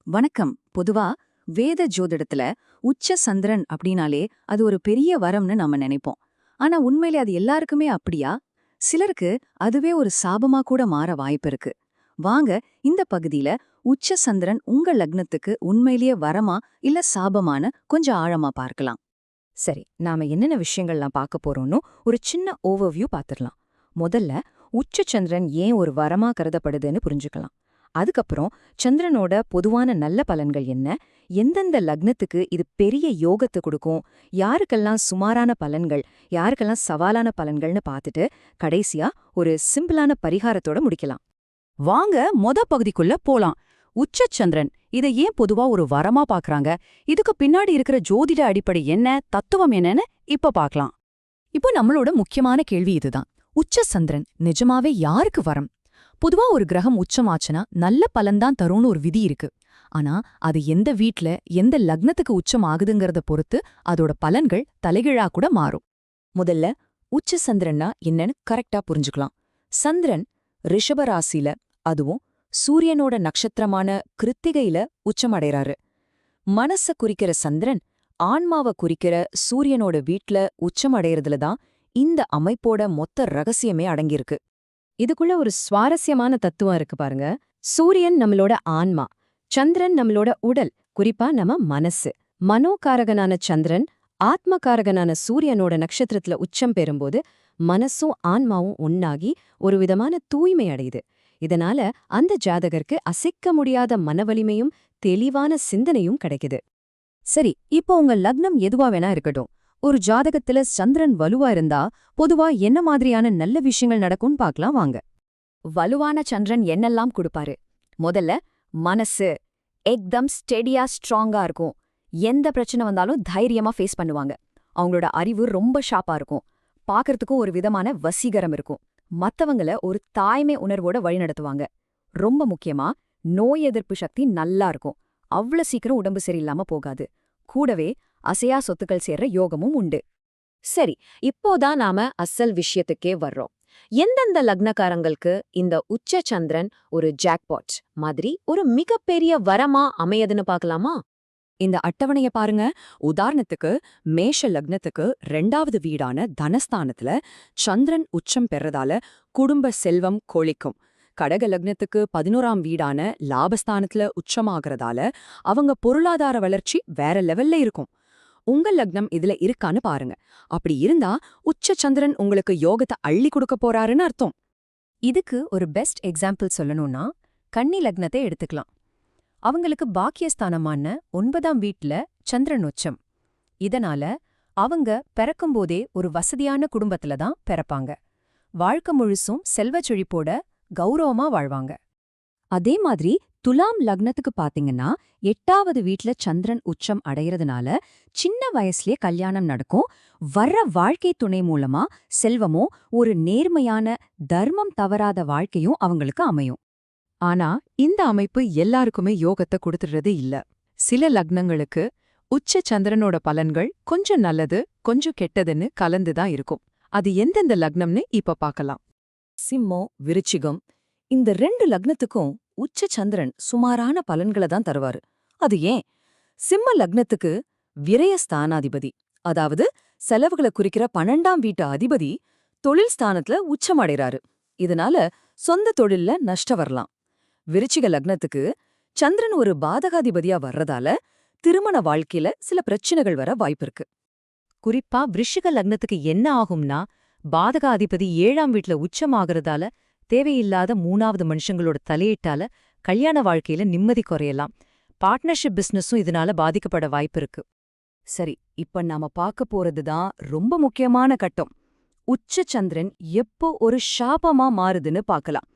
வணக்கம். பொதுவா வேத ஜோதிடத்துல உச்ச சந்திரன் அப்படின்னாலே அது ஒரு பெரிய வரம்னு நாம நினைப்போம். ஆனா உண்மையிலே அது எல்லாருக்குமே அப்படியா? சிலருக்கு அதுவே ஒரு சாபமா கூட மாற வாய்ப்பு இருக்கு. வாங்க, இந்த பகுதியில உச்ச சந்திரன் உங்க லக்னத்துக்கு உண்மையிலேயே வரமா இல்ல சாபமான கொஞ்சம் ஆழமா பார்க்கலாம். சரி, நாம என்னென்ன விஷயங்கள்லாம் பார்க்க போறோம்னு ஒரு சின்ன ஓவர்வியூ பார்த்துடலாம். முதல்ல உச்ச சந்திரன் ஏன் ஒரு வரமா கருதப்படுதுன்னு புரிஞ்சுக்கலாம். அதுக்கப்புறம் சந்திரனோட பொதுவான நல்ல பலன்கள் என்ன, எந்தெந்த லக்னத்துக்கு இது பெரிய யோகத்தை கொடுக்கும், யாருக்கெல்லாம் சுமாரான பலன்கள், யாருக்கெல்லாம் சவாலான பலன்கள்னு பார்த்துட்டு கடைசியா ஒரு சிம்பிளான பரிகாரத்தோட முடிக்கலாம். வாங்க பகுதிக்குள்ள போலாம். உச்சச்சந்திரன் இதை ஏன் பொதுவா ஒரு வரமா பாக்குறாங்க? இதுக்கு பின்னாடி இருக்கிற ஜோதிட அடிப்படை என்ன, தத்துவம் என்னன்னு இப்ப பார்க்கலாம். இப்போ நம்மளோட முக்கியமான கேள்வி இதுதான். உச்சச்சந்திரன் நிஜமாவே யாருக்கு வரம்? பொதுவா ஒரு கிரகம் உச்சமாச்சுனா நல்ல பலன்தான் தரும்னு ஒரு விதி இருக்கு. ஆனா அது எந்த வீட்ல எந்த லக்னத்துக்கு உச்சம் ஆகுதுங்கிறத பொறுத்து அதோட பலன்கள் தலைகீழா கூட மாறும். முதல்ல உச்ச சந்திரன்னா என்னன்னு கரெக்டா புரிஞ்சுக்கலாம். சந்திரன் ரிஷபராசில, அதுவும் சூரியனோட நட்சத்திரமான கிருத்திகையில உச்சமடைறாரு. மனச குறிக்கிற சந்திரன் ஆன்மாவ குறிக்கிற சூரியனோட வீட்ல உச்சமடைறதுல தான் இந்த அமைப்போட மொத்த ரகசியமே அடங்கியிருக்கு. இதுக்குள்ள ஒரு சுவாரஸ்யமான தத்துவம் இருக்கு பாருங்க. சூரியன் நம்மளோட ஆன்மா, சந்திரன் நம்மளோட உடல், குறிப்பா நம்ம மனசு. மனோகாரகனான சந்திரன் ஆத்மகாரகனான சூரியனோட நட்சத்திரத்துல உச்சம் பெறும்போது மனசும் ஆன்மாவும் ஒன்னாகி ஒரு விதமான தூய்மை அடையுது. இதனால அந்த ஜாதகருக்கு அசைக்க முடியாத மனவலிமையும் தெளிவான சிந்தனையும் கிடைக்குது. சரி, இப்போ உங்க லக்னம் எதுவா வேணா இருக்கட்டும். ஒரு ஜாதகத்துல சந்திரன் வலுவா இருந்தா பொதுவா என்ன மாதிரியான நல்ல விஷயங்கள் நடக்கும்னு பார்க்கலாம் வாங்க. வலுவான சந்திரன் என்னெல்லாம் கொடுப்பாரு? முதல்ல மனசு எக்தம் ஸ்டெடியா ஸ்ட்ராங்கா இருக்கும். எந்த பிரச்சனை வந்தாலும் தைரியமா ஃபேஸ் பண்ணுவாங்க. அவங்களோட அறிவு ரொம்ப ஷார்ப்பா இருக்கும். பார்க்கறதுக்கும் ஒரு விதமான வசீகரம் இருக்கும். மத்தவங்கள ஒரு தாய்மை உணர்வோட வழிநடத்துவாங்க. ரொம்ப முக்கியமா நோய் எதிர்ப்பு சக்தி நல்லா இருக்கும். அவ்வளவு சீக்கிரம் உடம்பு சரியில்லாம போகாது. கூடவே அசையா சொத்துக்கள் சேர்ற யோகமும் உண்டு. சரி, இப்போதான் நாம அசல் விஷயத்துக்கே வர்றோம். எந்தெந்த லக்னக்காரங்களுக்கு இந்த உச்ச சந்திரன் ஒரு ஜாக்பாட் மாதிரி ஒரு மிகப்பெரிய வரமா அமையதுன்னு பார்க்கலாமா? இந்த அட்டவணைய பாருங்க. உதாரணத்துக்கு மேஷ லக்னத்துக்கு 2வது வீடான தனஸ்தானத்துல சந்திரன் உச்சம் பெறதால குடும்ப செல்வம் கொழிக்கும். கடக லக்னத்துக்கு 11ஆம் வீடான லாபஸ்தானத்துல உச்சமாகறதால அவங்க பொருளாதார வளர்ச்சி வேற லெவல்ல இருக்கும். உங்க லக்னம் இதுல இருக்கான்னு பாருங்க. அப்படி இருந்தா உச்ச சந்திரன் உங்களுக்கு யோகத்தை அள்ளி கொடுக்க போறாருன்னு அர்த்தம். இதுக்கு ஒரு பெஸ்ட் எக்ஸாம்பிள் சொல்லணும்னா கன்னி லக்னத்தை எடுத்துக்கலாம். அவங்களுக்கு பாக்கியஸ்தானமான 9ஆம் வீட்ல சந்திரன் உச்சம். இதனால அவங்க பிறக்கும்போதே ஒரு வசதியான குடும்பத்துல தான் பிறப்பாங்க. வாழ்க்கை முழுசும் செல்வச் செழிப்போட கௌரவமா வாழ்வாங்க. அதே மாதிரி துலாம் லக்னத்துக்கு பாத்தீங்கன்னா 8வது வீட்ல சந்திரன் உச்சம் அடையறதுனால சின்ன வயசுலயே கல்யாணம் நடக்கும். வர்ற வாழ்க்கை துணை மூலமா செல்வமோ ஒரு நேர்மையான தர்மம் தவறாத வாழ்க்கையும் அவங்களுக்கு அமையும். ஆனா இந்த அமைப்பு எல்லாருக்குமே யோகத்தை கொடுத்துடுறது இல்ல. சில லக்னங்களுக்கு உச்ச சந்திரனோட பலன்கள் கொஞ்சம் நல்லது கொஞ்சம் கெட்டதுன்னு கலந்துதான் இருக்கும். அது எந்தெந்த லக்னம்னு இப்ப பார்க்கலாம். சிம்மம், விருச்சிகம், இந்த 2 லக்னத்துக்கும் உச்ச சந்திரன் சுமாரான பலன்களை தான் தருவாரு. அது ஏன்? சிம்ம லக்னத்துக்கு விரயஸ்தானாதிபதி, அதாவது செலவுகளை குறிக்கிற 12ஆம் வீட்டு அதிபதி தொழில் ஸ்தானத்துல உச்சமடைறாரு. இதனால சொந்த தொழில்ல நஷ்டம் வரலாம். விருச்சிக லக்னத்துக்கு சந்திரன் ஒரு பாதகாதிபதியா வர்றதால திருமண வாழ்க்கையில சில பிரச்சனைகள் வர வாய்ப்பிருக்கு. குறிப்பா விருச்சிக லக்னத்துக்கு என்ன ஆகும்னா, பாதகாதிபதி 7ஆம் வீட்ல உச்சமாகறதால தேவையில்லாத 3வது மனுஷங்களோட தலையீட்டால கல்யாண வாழ்க்கையில நிம்மதி குறையலாம். பார்ட்னர்ஷிப் பிசினஸும் இதனால பாதிக்கப்பட வாய்ப்பிருக்கு. சரி, இப்ப நாம பார்க்க போறதுதான் ரொம்ப முக்கியமான கட்டம். உச்ச சந்திரன் எப்போ ஒரு சாபமா மாறுதுன்னு பார்க்கலாம்.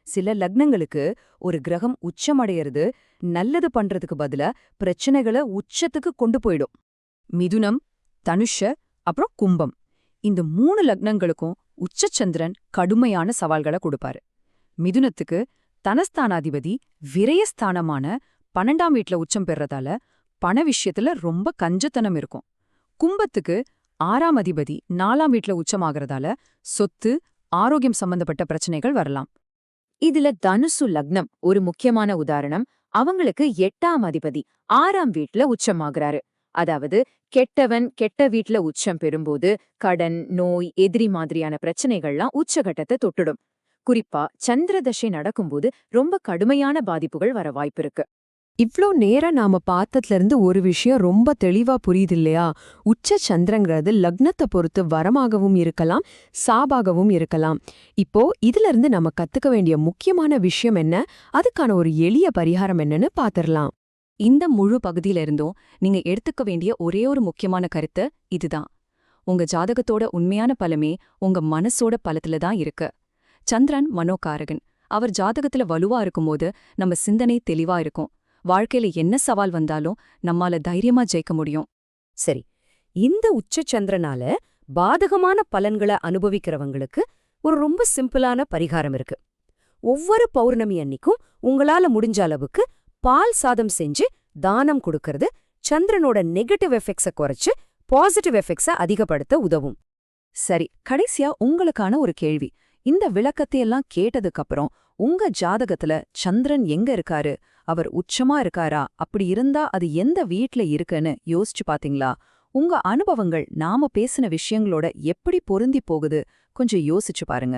சில லக்னங்களுக்கு ஒரு கிரகம் உச்சமடையறது நல்லது பண்றதுக்கு பதிலா பிரச்சனைகளை உச்சத்துக்கு கொண்டு போயிடும். மிதுனம், தனுஷ, அப்புறம் கும்பம், இந்த 3 லக்னங்களுக்கும் உச்சச்சந்திரன் கடுமையான சவால்களை கொடுப்பாரு. மிதுனத்துக்கு தனஸ்தானாதிபதி விரயஸ்தானமான 12ஆம் வீட்ல உச்சம் பெறதால பண விஷயத்துல ரொம்ப கஞ்சத்தனம் இருக்கும். கும்பத்துக்கு 6ஆம் அதிபதி 4ஆம் வீட்ல உச்சமாகறதால சொத்து, ஆரோக்கியம் சம்பந்தப்பட்ட பிரச்சனைகள் வரலாம். இதுல தனுசு லக்னம் ஒரு முக்கியமான உதாரணம். அவங்களுக்கு 8ஆம் அதிபதி 6ஆம் வீட்ல உச்சமாகறாரு. அதாவது கெட்டவன் கெட்ட வீட்ல உச்சம் பெறும்போது கடன், நோய், எதிரி மாதிரியான பிரச்சனைகள்லாம் உச்சகட்டத்தை தொட்டுடும். குறிப்பா சந்திர தசை நடக்கும்போது ரொம்ப கடுமையான பாதிப்புகள் வர வாய்ப்பிருக்கு. இவ்ளோ நேரம் நாம பார்த்ததுல இருந்து ஒரு விஷயம் ரொம்ப தெளிவா புரியுது இல்லையா? உச்ச சந்திரங்கிறது லக்னத்தை பொறுத்து வரமாகவும் இருக்கலாம், சாபாகவும் இருக்கலாம். இப்போ இதுல இருந்து நம்ம கத்துக்க வேண்டிய முக்கியமான விஷயம் என்ன? அதுக்கான ஒரு எளிய பரிகாரம் என்னன்னு பாத்திரலாம். இந்த முழு பகுதியில இருந்தும் நீங்க எடுத்துக்க வேண்டிய ஒரே ஒரு முக்கியமான கருத்து இதுதான். உங்க ஜாதகத்தோட உண்மையான பலமே உங்க மனசோட பலத்துல தான் இருக்கு. சந்திரன் மனோகாரகன். அவர் ஜாதகத்துல வலுவா இருக்கும்போது நம்ம சிந்தனை தெளிவா இருக்கும். வாழ்க்கையில என்ன சவால் வந்தாலும் நம்மால தைரியமா ஜெயிக்க முடியும். சரி, இந்த உச்ச சந்திரனால பாதகமான பலன்களை அனுபவிக்கிறவங்களுக்கு ஒரு ரொம்ப சிம்பிளான பரிகாரம் இருக்கு. ஒவ்வொரு பௌர்ணமி அன்னிக்கும் உங்களால முடிஞ்ச அளவுக்கு பால் சாதம் செஞ்சு தானம் கொடுக்கறது சந்திரனோட நெகட்டிவ் எஃபெக்ட்ஸை குறைச்சு பாசிட்டிவ் எஃபெக்ட்ஸை அதிகப்படுத்த உதவும். சரி, கடைசியா உங்களுக்கான ஒரு கேள்வி. இந்த விளக்கத்தையெல்லாம் கேட்டதுக்கு அப்புறம் உங்க ஜாதகத்துல சந்திரன் எங்க இருக்காரு, அவர் உச்சமா இருக்காரா, அப்படி இருந்தா அது எந்த வீட்ல இருக்குன்னு யோசிச்சு பாத்தீங்களா? உங்க அனுபவங்கள் நாம பேசின விஷயங்களோட எப்படி பொருந்தி போகுது கொஞ்சம் யோசிச்சு பாருங்க.